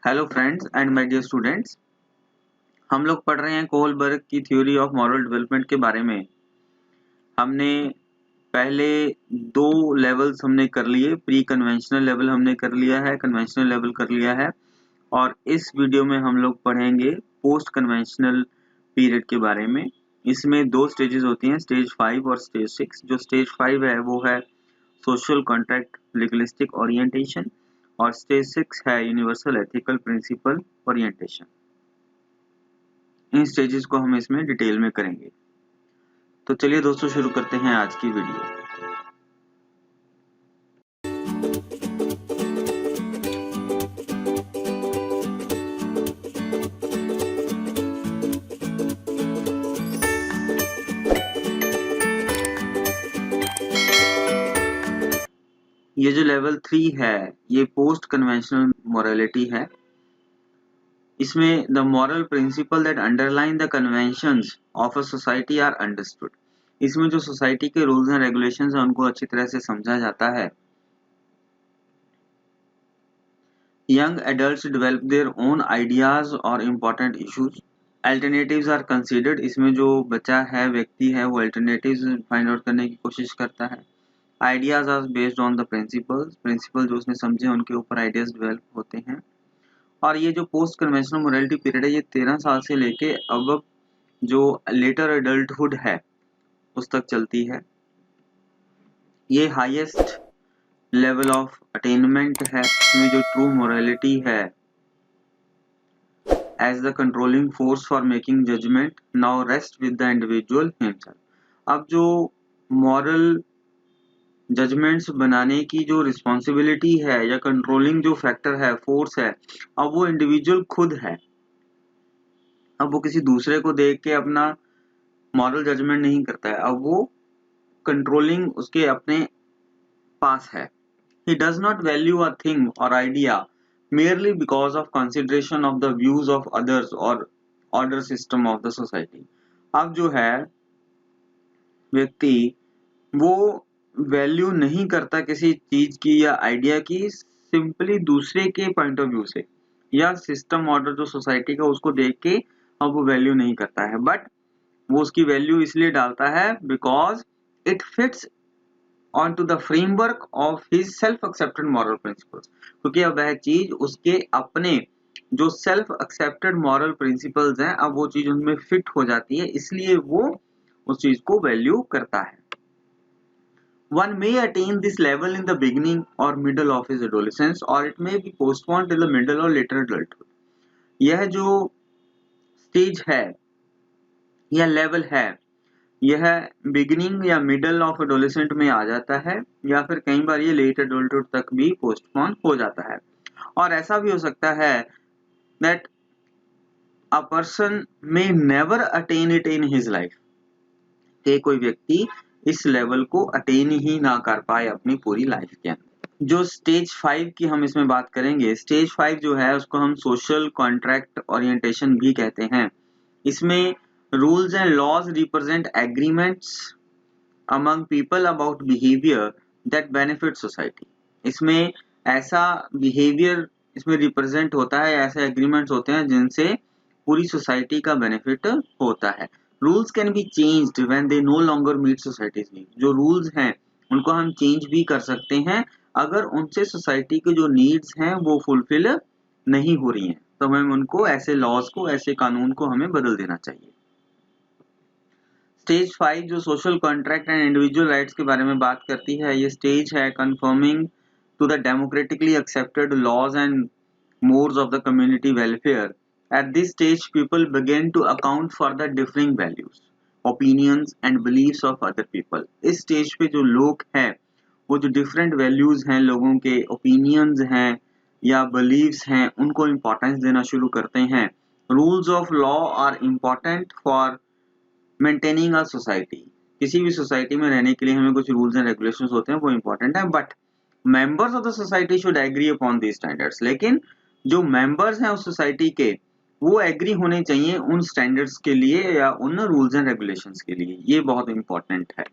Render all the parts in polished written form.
Hello friends and my dear students, हम लोग पढ़ रहे हैं कोहलबर्ग की थ्योरी ऑफ मॉरल डेवलपमेंट के बारे में। हमने पहले दो लेवल्स हमने कर लिए, प्री कन्वेंशनल लेवल हमने कर लिया है, कन्वेंशनल लेवल कर लिया है, और इस वीडियो में हम लोग पढ़ेंगे पोस्ट कन्वेंशनल पीरियड के बारे में। इसमें दो स्टेजेस होती हैं, स्टेज 5 और स्टेज 6। जो स्टेज 5 है वो है सोशल कॉन्ट्रैक्ट लीगलिस्टिक ओरिएंटेशन, और स्टेज 6 है यूनिवर्सल एथिकल प्रिंसिपल ओरिएंटेशन। इन स्टेजेस को हम इसमें डिटेल में करेंगे। तो चलिए दोस्तों, शुरू करते हैं आज की वीडियो। ये जो लेवल 3 है ये पोस्ट कन्वेंशनल मोरालिटी है। इसमें the moral principle that underline the conventions of a society are understood. इसमें जो सोसाइटी के रूल्स एंड रेगुलेशंस हैं उनको अच्छी तरह से समझा जाता है। Young adults develop their own ideas और important issues. Alternatives are considered. इसमें जो बच्चा है, व्यक्ति है, वो अल्टरनेटिव्स फाइंड आउट करने की कोशिश करता है। Ideas are based on the principle जो उसने समझे उनके ऊपर आइडियाज डेवलप होते हैं। और ये जो पोस्ट कन्वेंशनल मोरालिटी पीरियड है ये 13 साल से लेके अब जो लेटर एडल्टहुड है उस तक चलती है। ये हाईएस्ट लेवल ऑफ अटेनमेंट है। इसमें जो ट्रू मोरालिटी है as the controlling force for making judgment now rests with the individual himself। अब जो moral जजमेंट्स बनाने की जो रिस्पॉन्सिबिलिटी है या कंट्रोलिंग जो फैक्टर है, फोर्स है, अब वो इंडिविजुअल खुद है। अब वो किसी दूसरे को देख के अपना मॉरल जजमेंट नहीं करता है, अब वो कंट्रोलिंग उसके अपने पास है। He does not value a thing or idea merely because of consideration of the views of others or order system of the society। अब जो है व्यक्ति वो वैल्यू नहीं करता किसी चीज की या आइडिया की सिंपली दूसरे के पॉइंट ऑफ व्यू से या सिस्टम ऑर्डर जो सोसाइटी का उसको देख के अब वो वैल्यू नहीं करता है, बट वो उसकी वैल्यू इसलिए डालता है because it fits on to the framework of his self accepted moral principles। क्योंकि अब वह चीज उसके अपने जो सेल्फ एक्सेप्टेड मॉरल प्रिंसिपल्स हैं अब वो चीज उनमें फिट हो जाती है, इसलिए वो उस चीज को वैल्यू करता है। One may attain this level in the beginning or middle of his adolescence or it may be postponed till the middle or later adulthood। यह जो स्टेज है या लेवल है यह बिगिनिंग या मिडल ऑफ एडोलेसेंट में आ जाता है या फिर कई बार ये लेट एडल्टहुड तक भी पोस्टपोन हो जाता है। और ऐसा भी हो सकता है that a person may never attain it in his life, कि कोई व्यक्ति इस लेवल को अटेन ही ना कर पाए अपनी पूरी लाइफ के अंदर। जो स्टेज 5 की हम इसमें बात करेंगे, स्टेज 5 जो है उसको हम सोशल कॉन्ट्रैक्ट ओरिएंटेशन भी कहते हैं। इसमें rules and laws represent agreements among people about behavior that benefit society। इसमें ऐसा behavior इसमें represent होता है, ऐसे agreements होते हैं जिनसे पूरी society का benefit होता है। Rules can be changed when they no longer meet society's needs। जो rules हैं उनको हम change भी कर सकते हैं अगर उनसे society के जो needs हैं वो fulfill नहीं हो रही हैं, तो हमें उनको ऐसे laws को, ऐसे कानून को हमें बदल देना चाहिए। स्टेज 5 जो social contract and individual rights के बारे में बात करती है, ये स्टेज है conforming to the democratically accepted laws and modes of the community welfare. At this stage people begin to account for the differing values, opinions and beliefs of other people. इस stage पे जो लोग हैं वो जो different values हैं, लोगों के ओपिनियंस हैं या बिलीव्स हैं, उनको इम्पोर्टेंस देना शुरू करते हैं। Rules of law are important for maintaining a society. किसी भी सोसाइटी में रहने के लिए हमें कुछ रूल्स एंड रेगुलेशंस होते हैं, वो इंपॉर्टेंट है, but members of the society should agree upon these standards. लेकिन जो मेंबर्स हैं उस सोसाइटी के वो एग्री होने चाहिए उन स्टैंडर्ड्स के लिए या उन रूल्स एंड रेगुलेशंस के लिए, ये बहुत इंपॉर्टेंट है।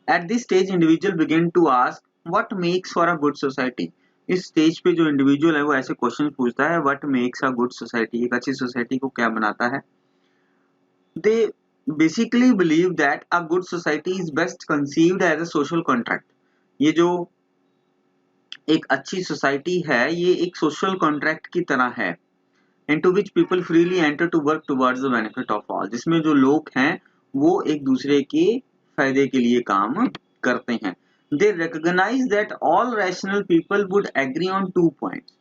At this stage individual begin to ask what makes for a good society. इस स्टेज पे जो इंडिविजुअल है वो ऐसे क्वेश्चन पूछता है, what makes a good society, एक अच्छी सोसाइटी को क्या बनाता है। They basically believe that a good society is best conceived as a social contract. ये जो एक अच्छी सोसाइटी है ये एक सोशल कॉन्ट्रैक्ट की तरह है, into which people freely enter to work towards the benefit of all, जिसमें जो लोग हैं वो एक दूसरे के फायदे के लिए काम करते हैं। They recognize that all rational people would agree on 2 points।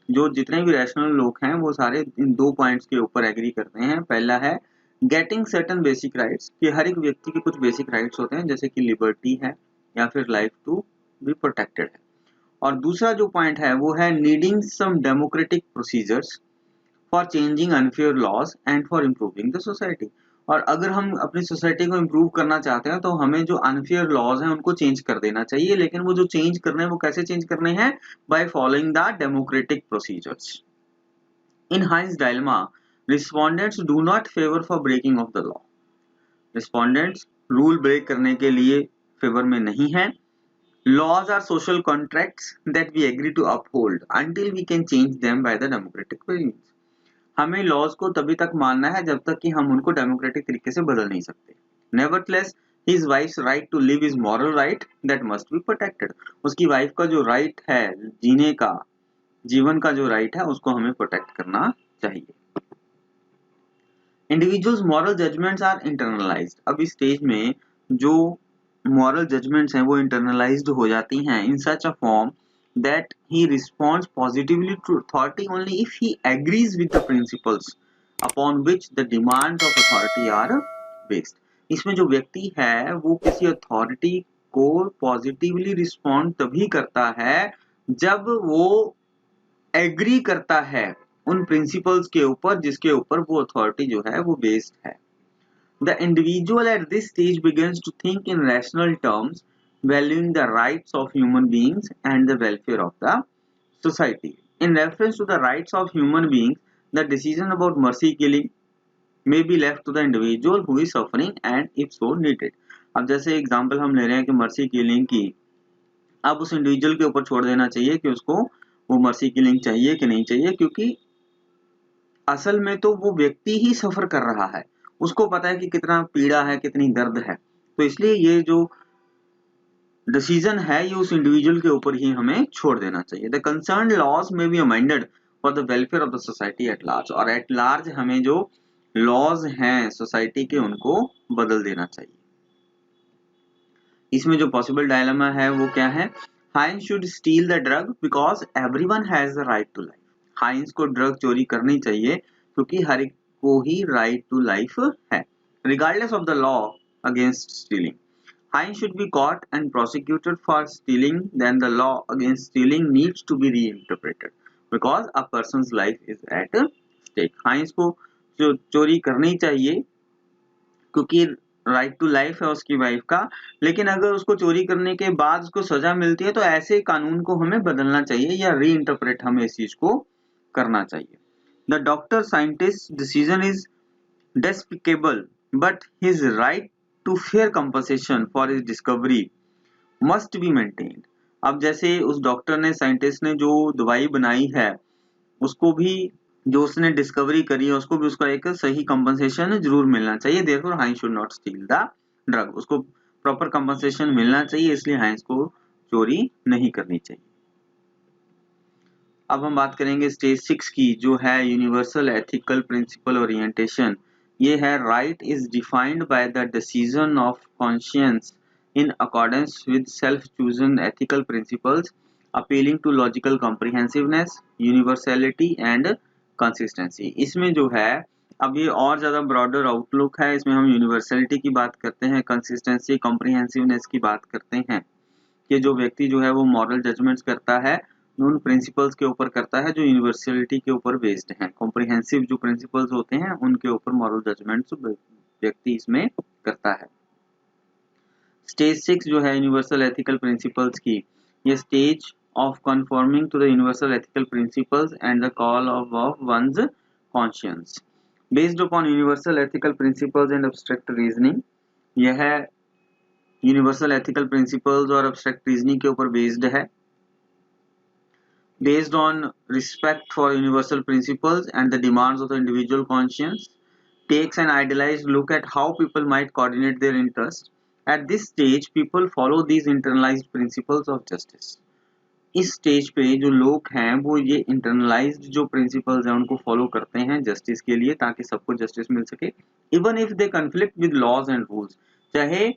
जो जितने भी रैशनल लोग हैं वो सारे इन 2 पॉइंट्स के ऊपर एग्री करते हैं। पहला है गेटिंग सर्टेन बेसिक राइट्स, कि हर एक व्यक्ति के कुछ बेसिक राइट्स होते हैं जैसे कि लिबर्टी है या फिर लाइफ टू बी प्रोटेक्टेड है। और दूसरा जो पॉइंट है वो है needing some democratic procedures for changing unfair laws and for improving the society. और अगर हम अपनी सोसाइटी को इम्प्रूव करना चाहते हैं तो हमें जो अनफेयर लॉज हैं उनको चेंज कर देना चाहिए, लेकिन वो जो चेंज करने हैं वो कैसे चेंज करने हैं, by following the democratic procedures. In Heinz dilemma respondents do not favour for breaking of the law. Respondents rule break करने के लिए फेवर में नहीं है। Laws are social contracts that we agree to uphold until we can change them by the democratic means। हमें laws को तभी तक मानना है जब तक कि हम उनको डेमोक्रेटिक तरीके से बदल नहीं सकते। Nevertheless, his wife's right to live is moral right that must be protected। उसकी वाइफ का जो राइट है जीने का, जीवन का जो राइट है उसको हमें प्रोटेक्ट करना चाहिए। Individuals moral judgments are internalized। अब इस स्टेज में जो moral judgments हैं वो internalized हो जाती हैं in such a form that he responds positively to authority only if he agrees with the principles upon which the demands of authority are based। इसमें जो व्यक्ति है वो किसी अथॉरिटी को पॉजिटिवली रिस्पॉन्ड तभी करता है जब वो एग्री करता है उन प्रिंसिपल्स के ऊपर जिसके ऊपर वो अथॉरिटी जो है वो बेस्ड है। The individual at this stage begins to think in rational terms, valuing the rights of human beings and the welfare of the society। In reference to the rights of human beings, the decision about mercy killing may be left to the individual who is suffering and if so needed। अब जैसे example हम ले रहे हैं कि mercy killing की, अब उस इंडिविजुअल के ऊपर छोड़ देना चाहिए कि उसको वो मर्सी किलिंग चाहिए कि नहीं चाहिए, क्योंकि असल में तो वो व्यक्ति ही सफर कर रहा है, उसको पता है कि कितना पीड़ा है, कितनी दर्द है, तो इसलिए ये जो डिसीजन है ये उस इंडिविजुअल के ऊपर ही हमें छोड़ देना चाहिए। द कंसर्न लॉज में be amended for the welfare of the society at large. और एट लार्ज हमें जो लॉज हैं सोसाइटी के उनको बदल देना चाहिए। इसमें जो पॉसिबल डायलेमा है वो क्या है, Heinz should steal the drug because everyone has the right to life. Heinz को ड्रग चोरी करनी चाहिए क्योंकि हर एक को ही राइट टू लाइफ है, regardless of the law against stealing. Hines should be caught and prosecuted for stealing, then the law against stealing needs to be reinterpreted because a person's life is at stake। Hines को जो चोरी करनी चाहिए क्योंकि right to life है उसकी wife का, लेकिन अगर उसको चोरी करने के बाद उसको सजा मिलती है तो ऐसे कानून को हमें बदलना चाहिए या रीइंटरप्रेट हमें इस चीज को करना चाहिए। The doctor scientist decision is despicable but his right to fair compensation for his discovery must be maintained। अब जैसे उस डॉक्टर ने, साइंटिस्ट ने जो दवाई बनाई है उसको भी, जो उसने डिस्कवरी करी है उसको भी उसका एक सही कंपनसेशन जरूर मिलना चाहिए। therefore Heinz should not steal the drug. उसको प्रॉपर कंपनसेशन मिलना चाहिए, इसलिए हाइंस को चोरी नहीं करनी चाहिए। अब हम बात करेंगे स्टेज 6 की, जो है यूनिवर्सल एथिकल प्रिंसिपल ओरिएंटेशन। ये है right is defined by the decision of conscience in accordance with self chosen ethical principles appealing to logical comprehensiveness, universality and consistency. इसमें जो है अब ये और ज्यादा ब्रॉडर आउटलुक है, इसमें हम यूनिवर्सलिटी की बात करते हैं, कंसिस्टेंसी, कॉम्प्रिहेंसिवनेस की बात करते हैं कि जो व्यक्ति जो है वो मॉरल जजमेंट्स करता है उन प्रिंसिपल्स के ऊपर करता है जो यूनिवर्सलिटी के ऊपर बेस्ड हैं। कॉम्प्रिहेंसिव जो प्रिंसिपल्स होते हैं उनके ऊपर मॉरल जजमेंट्स व्यक्ति इसमें करता है। स्टेज 6 जो है यूनिवर्सल एथिकल प्रिंसिपल्स की, ये stage of conforming to the universal ethical principles and the call of one's conscience based upon universal ethical principles and abstract reasoning. यह यूनिवर्सल एथिकल प्रिंसिपल्स और एब्स्ट्रैक्ट रीजनिंग के ऊपर based है। based on respect for universal principles and the demands of the individual conscience, takes an idealized look at how people might coordinate their interests. At this stage, people follow these internalized principles of justice. इस stage पे जो लोग हैं वो ये internalised जो principles हैं उनको फॉलो करते हैं जस्टिस के लिए, ताकि सबको जस्टिस मिल सके, even if they conflict with laws and rules, चाहे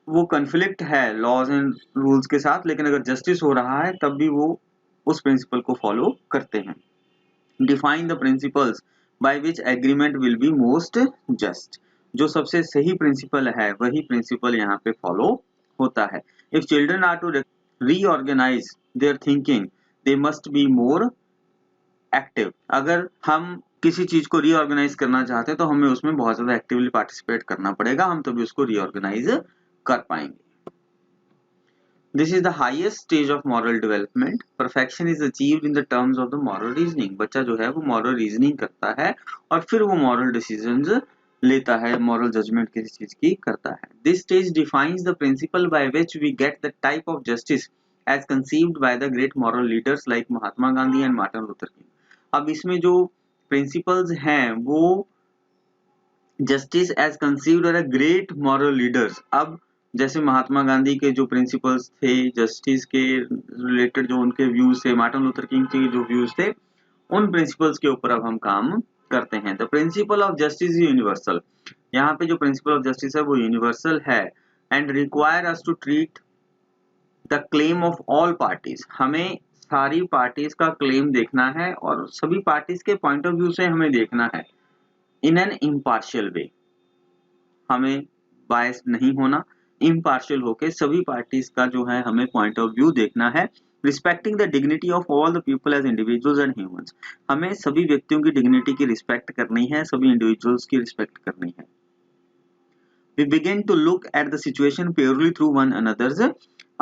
वो कन्फ्लिक्ट है लॉज एंड रूल्स के साथ, लेकिन अगर जस्टिस हो रहा है तब भी वो उस प्रिंसिपल को फॉलो करते हैं. Define the principles by which agreement will be most just. जो सबसे सही प्रिंसिपल है वही प्रिंसिपल यहाँ पे फॉलो होता है. If children are to reorganize their thinking, they must be more active. अगर हम किसी चीज को रीऑर्गेनाइज करना चाहते हैं तो हमें उसमें बहुत ज्यादा एक्टिवली पार्टिसिपेट करना पड़ेगा, हम तभी उसको रीऑर्गेनाइज कर पाएंगे. This is the highest stage of moral development. Perfection is achieved in the terms of the moral reasoning. बच्चा जो है वो moral reasoning करता है और फिर वो moral decisions लेता है, moral judgment किसी चीज की करता है. This stage defines the principle by which we get the type of justice as conceived by the great moral leaders like Mahatma Gandhi and Martin Luther King. अब इसमें जो principles हैं वो justice as conceived by the great moral leaders. अब जैसे महात्मा गांधी के जो principles थे जस्टिस के रिलेटेड, जो उनके व्यूज थे, मार्टिन लूथर किंग के जो व्यूज थे, उन प्रिंसिपल्स के ऊपर अब हम काम करते हैं. The principle of justice is universal. यहाँ पे जो प्रिंसिपल ऑफ जस्टिस है वो यूनिवर्सल है and require us to treat the claim of all parties. हमें सारी पार्टीज का क्लेम देखना है और सभी पार्टीज के पॉइंट ऑफ व्यू से हमें देखना है इन एन इम्पार्शियल वे. हमें बायस नहीं होना, इम्पार्शियल होके सभी पार्टीज का जो है हमें पॉइंट ऑफ व्यू देखना है. Respecting the dignity of all the people as individuals and humans. हमें सभी व्यक्तियों की डिग्निटी की रिस्पेक्ट करनी है, सभी इंडिविजुअल्स की रिस्पेक्ट करनी है. We begin to look at the situation purely through one another's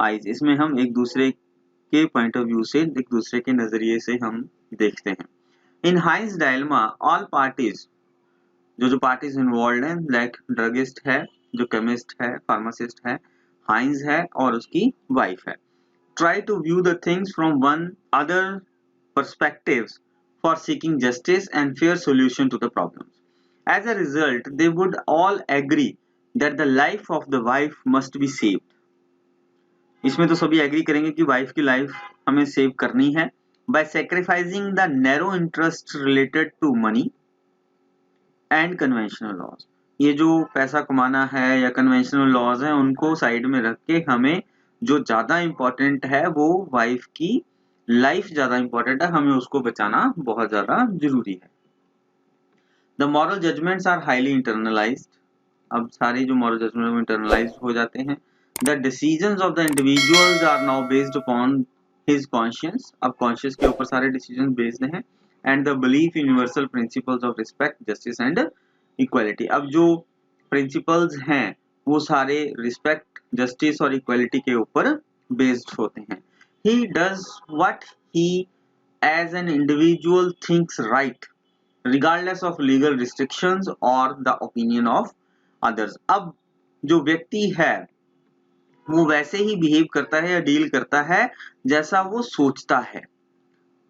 eyes. इसमें हम एक दूसरे के पॉइंट ऑफ व्यू से, एक दूसरे के नजरिए से हम देखते हैं. इन हाइंस डायलेमा ऑल पार्टीज, जो पार्टीज इन्वॉल्व हैं, लाइक ड्रगिस्ट है, जो केमिस्ट है, फार्मासिस्ट है, हाइंस है और उसकी वाइफ है, try to view the things from one other perspectives for seeking justice and fair solution to the problems. As a result, they would all agree that the life of the wife must be saved. इसमें तो सभी agree करेंगे कि wife की life हमें save करनी है by sacrificing the narrow interest related to money and conventional laws. ये जो पैसा कमाना है या कन्वेंशनल लॉज हैं उनको साइड में रख के हमें जो ज्यादा इंपॉर्टेंट है वो वाइफ की लाइफ ज्यादा इंपॉर्टेंट है, हमें उसको बचाना बहुत ज्यादा जरूरी है. The moral judgments are highly internalized. अब सारे जो moral judgments internalized हो जाते हैं. The decisions of the individuals are now based upon his conscience. अब conscience के ऊपर सारे decisions based हैं. And the belief in universal principles of respect, justice and equality. अब जो principles हैं वो सारे respect, justice और equality के ऊपर based होते हैं. He does what he as an individual thinks right, regardless of legal restrictions or the opinion of others. अब जो व्यक्ति है वो वैसे ही बिहेव करता है या डील करता है जैसा वो सोचता है,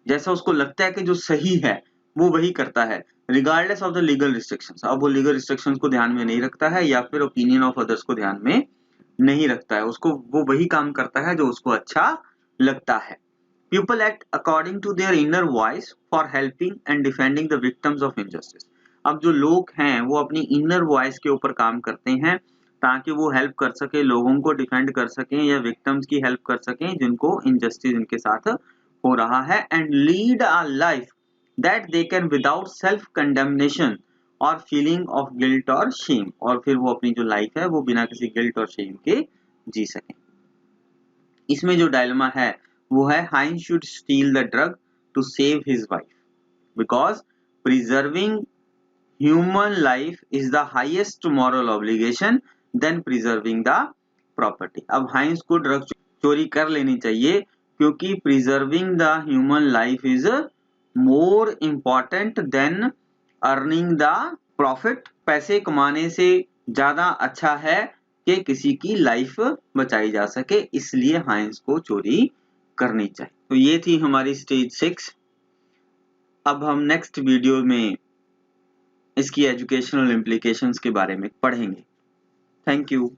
जैसा उसको लगता है कि जो सही है वो वही करता है, regardless of the legal restrictions. अब वो legal restrictions को ध्यान में नहीं रखता है या फिर opinion of others को ध्यान में नहीं रखता है, उसको वो वही काम करता है जो उसको अच्छा लगता है. People act according to their inner voice for helping and defending the victims of injustice. अब जो लोग हैं वो अपनी inner voice के ऊपर काम करते हैं ताकि वो हेल्प कर सके, लोगों को डिफेंड कर सकें या विक्टिम्स की हेल्प कर सकें जिनको इनजस्टिस इनके साथ हो रहा है, and lead a life that they can without self condemnation और फीलिंग ऑफ गिल्ट और शेम. और फिर वो अपनी जो लाइफ है वो बिना किसी गिल्ट और शेम के जी सकें. इसमें जो डायलेमा है वो है Heinz should steal the drug to save his wife because preserving human life is the highest moral obligation than preserving the property. अब Heinz को ड्रग चोरी कर लेनी चाहिए क्योंकि preserving the human life is more important than earning the profit. पैसे कमाने से ज्यादा अच्छा है कि किसी की लाइफ बचाई जा सके, इसलिए Heinz को चोरी करनी चाहिए। तो ये थी हमारी स्टेज 6। अब हम नेक्स्ट वीडियो में इसकी एजुकेशनल इम्प्लीकेशंस के बारे में पढ़ेंगे। Thank you.